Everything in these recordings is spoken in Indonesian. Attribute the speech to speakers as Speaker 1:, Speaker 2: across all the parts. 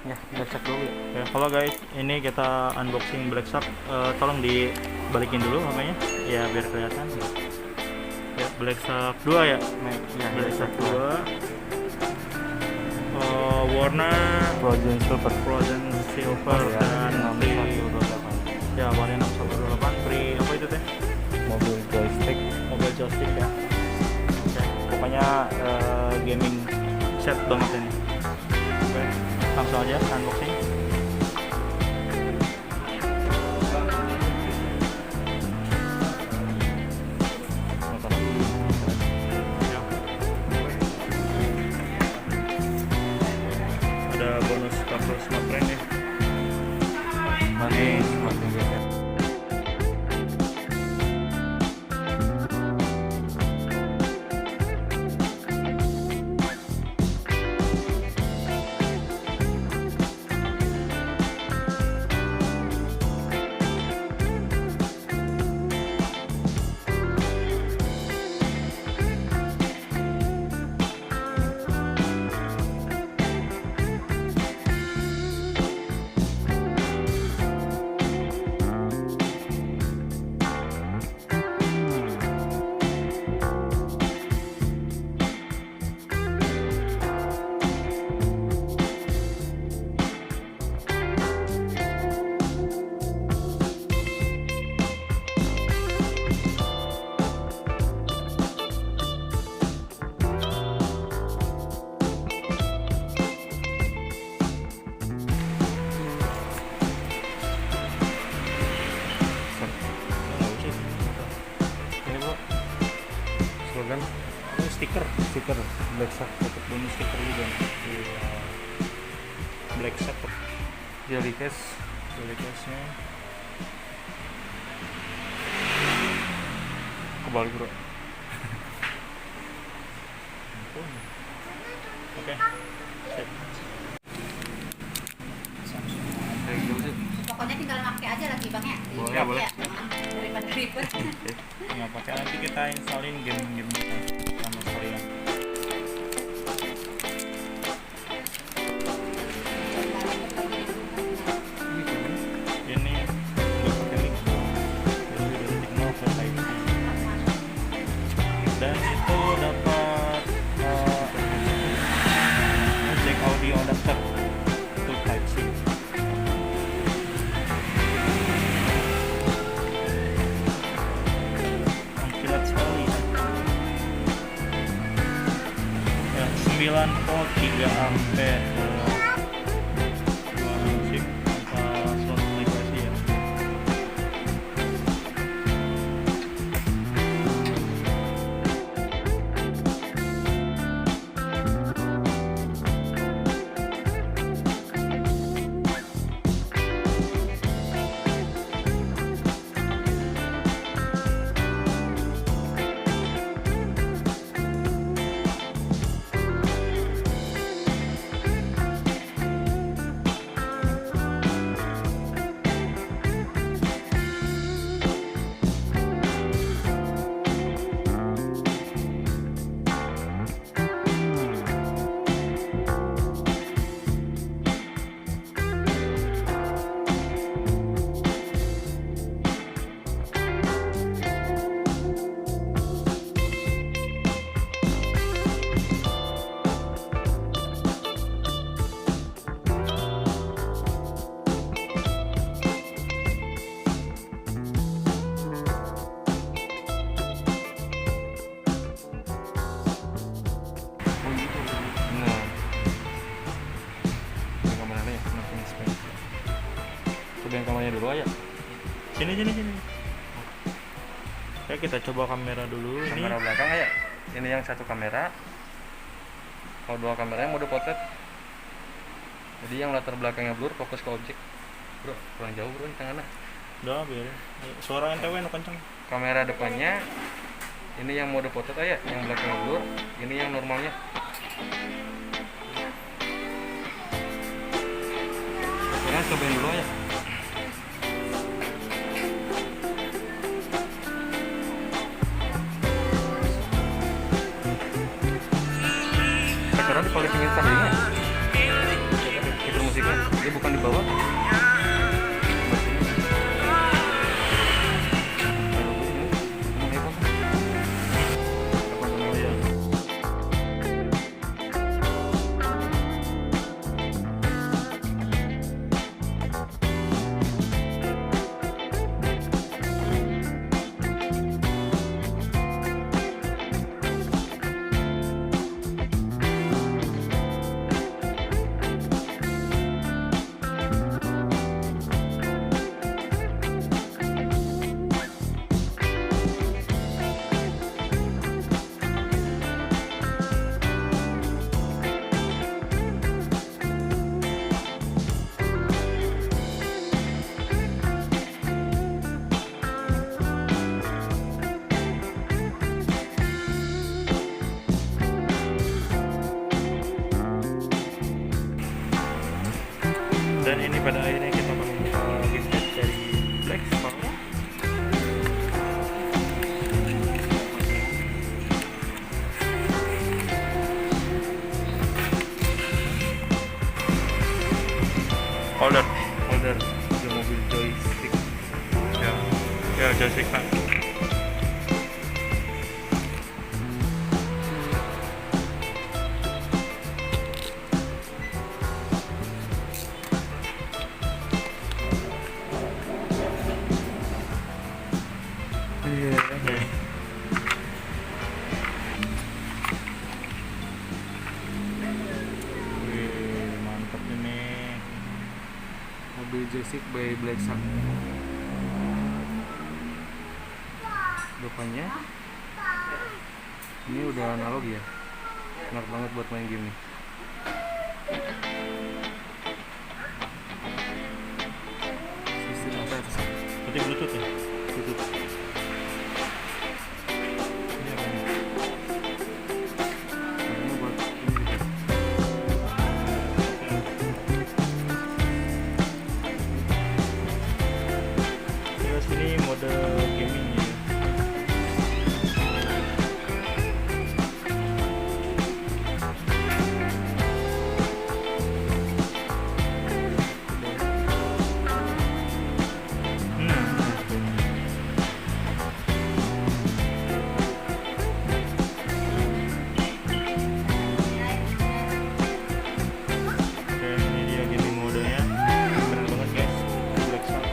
Speaker 1: Ya, kita cek dulu ya.
Speaker 2: Oke, halo guys, ini kita unboxing Black Shark. Tolong dibalikin dulu HP-nya, ya biar kelihatan. Ya, Black Shark 2 ya.
Speaker 1: Ya,
Speaker 2: Black Shark 2. Warna
Speaker 1: Frozen Silver
Speaker 2: Silver
Speaker 1: ya,
Speaker 2: dan free.
Speaker 1: 6128.
Speaker 2: Ya, warna 6128 free. Apa itu teh?
Speaker 1: Mobil joystick.
Speaker 2: Mobil joystick ya. Oke, pokoknya gaming set banget ini. Oke, langsung aja unboxing. Ada bonus cover smartphone nih.
Speaker 1: Masih semakin geser.
Speaker 2: Ini bro,
Speaker 1: Slogan
Speaker 2: stiker
Speaker 1: stiker Black Shark
Speaker 2: dapat bonus stiker juga nih. Black Shark
Speaker 1: jelly case.
Speaker 2: dari case-nya kebalik bro. Oke, sip.
Speaker 1: Kayak gitu sih.
Speaker 3: Pokoknya tinggal pakai aja lagi bang ya.
Speaker 1: Boleh,
Speaker 3: Ya,
Speaker 1: boleh.
Speaker 3: daripada ribet.
Speaker 2: Nggak pakai, nanti kita installin game-game sama sekalian. Ini nggak pakai link, jadi dari titik 0 ke Type C. Dan itu dapat jack audio adapter untuk Type C. Kilat sekali ya, 9 volt 3 ampere. Dua musik tanpa slot aplikasi ya.
Speaker 1: Nah, ini kameranya ya, makin spek. Cobain kameranya dulu aja.
Speaker 2: Sini. Ya, kita coba kamera dulu.
Speaker 1: Kamera
Speaker 2: Ini
Speaker 1: belakang ya. Ini yang satu kamera. Kalau dua kameranya mode potret. Jadi yang latar belakangnya blur, fokus ke objek. Bro, kurang jauh bro, di tangannya.
Speaker 2: udah biarin. Ayo, suara NTW nu kenceng.
Speaker 1: Kamera depannya ini yang mode potret ya, yang belakangnya blur. Ini yang normalnya. Oke, cobain dulu ya. Sekarang di paling pinggir tadinya. Itu musiknya. icon di bawah. Buat ini. Kalau ini, emang heboh kan? Kapan kenal ya?
Speaker 2: Dan ini pada akhirnya kita membuka gift dari Playstore. Holder
Speaker 1: The mobil joystick.
Speaker 2: ya joystick kan. Oke. Wih, mantap ini.
Speaker 1: Mobil joystick by Black Shark. Depannya ini udah analog ya, enak banget buat main game nih. Sistem apa atas?
Speaker 2: Berarti Bluetooth ya?
Speaker 1: Tutup.
Speaker 2: Ini apa ini?
Speaker 1: Ini buat ini.
Speaker 2: Terus ini mode gaming ya. Oke, ini dia gaming modenya. Keren banget guys. Black Shark.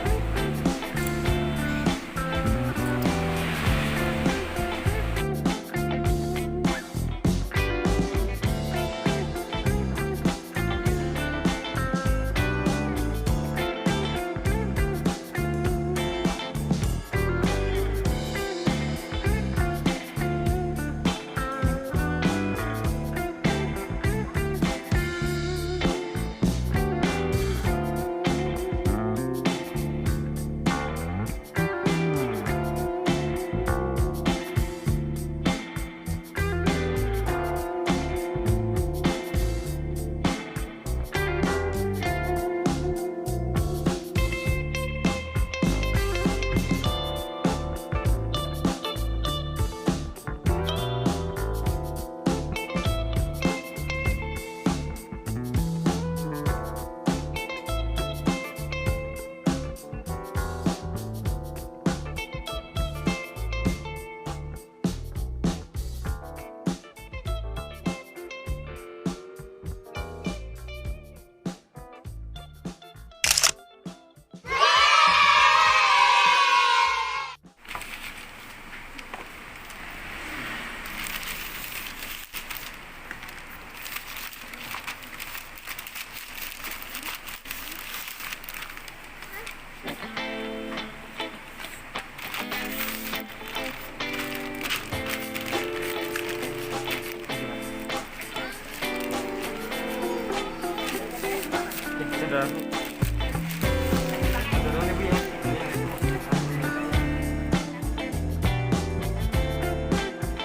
Speaker 2: Sudah.